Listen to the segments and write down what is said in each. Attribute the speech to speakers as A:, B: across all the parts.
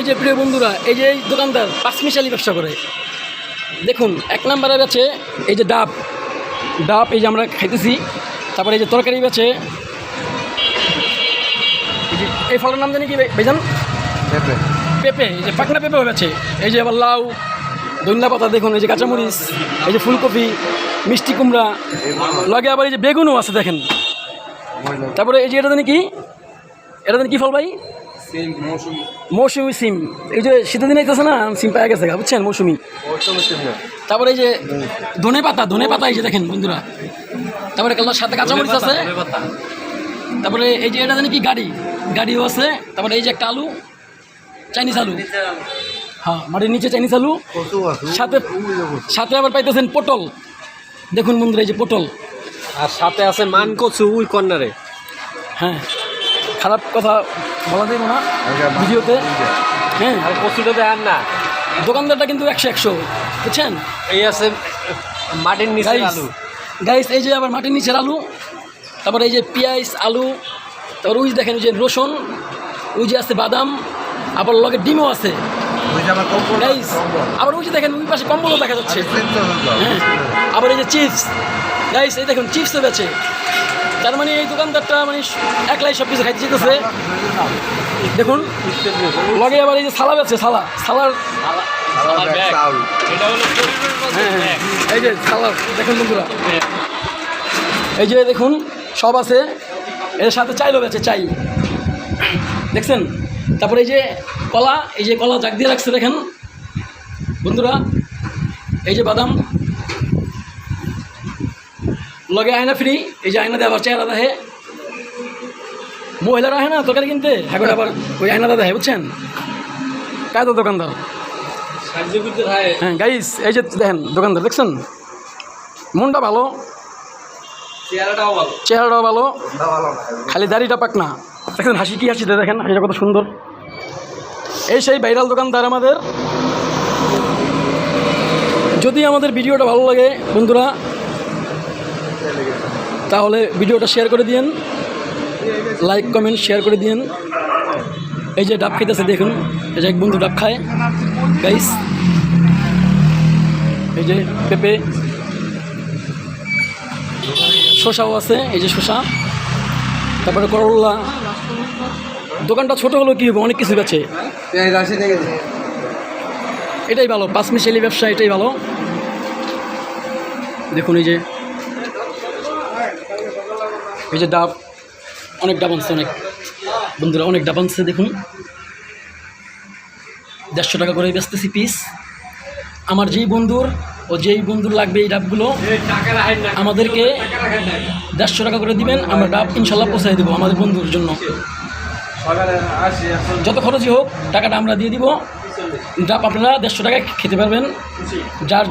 A: যে প্রিয় বন্ধুরা, এই যে এই দোকানদার পাঁচমিশালি ব্যবসা করে। দেখুন, এক নম্বরে বেচে এই যে ডাব, এই যে আমরা খাইতেছি। তারপরে এই যে তরকারি বেচে, এই ফলের নাম জানি কি ভাইজান? পেঁপে, এই যে পাকনা পেঁপেও বেচে। এই যে আবার লাউ, ধনিয়া পাতা, দেখুন এই যে কাঁচামরিচ, এই যে ফুলকপি, মিষ্টি কুমড়া, লগে আবার এই যে বেগুনও আছে দেখেন। তারপরে এই যে এটা জানি কি, এটা জানি কি ফল ভাই? মৌসুমি সিম। এই যে শীতের দিন আইতেছে না, সিম পাওয়া গেছে বুঝছেন, মৌসুমি। তারপরে এই যে ধনে পাতা, এই যে দেখেন বন্ধুরা। তারপরে কালার সাথে কাঁচামরিচ আছে। তারপরে এই যে এটা জানি কি, গাড়িও আছে। তারপরে এই যে একটা আলু, চাইনিজ আলু, হ্যাঁ মাটির নিচে চাইনিজ আলু, সাথে আবার পাইতেছেন পটল। দেখুন বন্ধুরা, এই যে পটল,
B: আর সাথে আছে মান কচু ওই কর্নারে।
A: হ্যাঁ, খারাপ কথা বলা যাবে না ভিডিওতে। হ্যাঁ,
B: আর কচুটা দেন না,
A: দোকানদারটা কিন্তু 100 বুঝছেন।
B: এই আছে মাটির নিচের আলু
A: গাইস, এই যে আবার মাটির নিচের আলু। তারপরে এই যে পেঁয়াজ, আলু, তারপর ওই দেখেন ওই যে রসুন, ওই যে আছে বাদাম, আবার লগে ডিমও আছে গাইস। আবার ওই যে দেখেন ওই পাশে কম্বলও দেখা যাচ্ছে। হ্যাঁ, আবার এই যে চিপস গাইস, এই দেখুন চিপসও বেচে। তার মানে এই দোকানদারটা মানে একলাই সব কিছু খাইতে যেতেছে। দেখুন লগে আবার এই যে সালা বেচে, সালার হ্যাঁ, এই যে সালার দেখুন বন্ধুরা, এই যে দেখুন সব আছে। এর সাথে চাইলও বেচে, চাই দেখছেন। তারপরে এই যে কলা, এই যে কলা জাগ দিয়ে রাখছে দেখেন বন্ধুরা। এই যে বাদাম, লগে আয়না ফ্রি, এই যে আয়না দেয় আবার চেহারা দেখে। মহিলারা হয় না তরকারি কিনতে, হ্যাঁ আবার ওই আয়নাটা দেখে বুঝছেন। কায়দা দোকানদার। হ্যাঁ গাইস, এই যে দেখেন দোকানদার দেখছেন, মনটা ভালো, চেহারাটাও ভালো, খালি দাড়িটা পাক না। দেখেন হাসি, কি হাসিতে দেখেন, হাসিটা কত সুন্দর। এই সেই ভাইরাল দোকানদার আমাদের। যদি আমাদের ভিডিওটা ভালো লাগে বন্ধুরা, তাহলে ভিডিওটা শেয়ার করে দিন, লাইক কমেন্ট শেয়ার করে দিন। এই যে ডাব খাইতেছে দেখুন, এই যে এক বন্ধু ডাব খায় গাইস। এই যে পেঁপে, শসাও আছে, এই যে শসা, তারপরে করলা। দোকানটা ছোট হলো কি হবে, অনেক কিছু বেচে। এটাই ভালো, পাঁচমিশালি ব্যবসা, এটাই ভালো। দেখুন এই যে ডাব, অনেক ডাব আনছে, অনেক বন্ধুরা অনেক ডাব আনছে। দেখুন 150 টাকা করে বেচতেছি পিস। আমার যেই বন্ধুর লাগবে এই ডাবগুলো আমাদেরকে 150 টাকা করে দিবেন। আমরা ডাব ইনশাল্লাহ পৌঁছাই দেবো আমাদের বন্ধুর জন্য। যত খরচই হোক টাকাটা আমরা দিয়ে দিব। ডাব আপনারা 150 টাকায় খেতে পারবেন। যার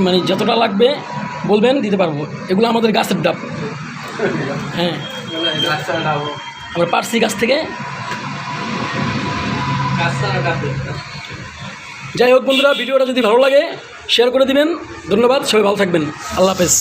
A: মানে যতটা লাগবে বলবেন, দিতে পারবো। এগুলো আমাদের গাছের ডাব। হ্যাঁ, আমরা পারছি গাছ থেকে। যাই হোক বন্ধুরা, ভিডিওটা যদি ভালো লাগে শেয়ার করে দিবেন। ধন্যবাদ, সবাই ভালো থাকবেন। আল্লাহ হাফেজ।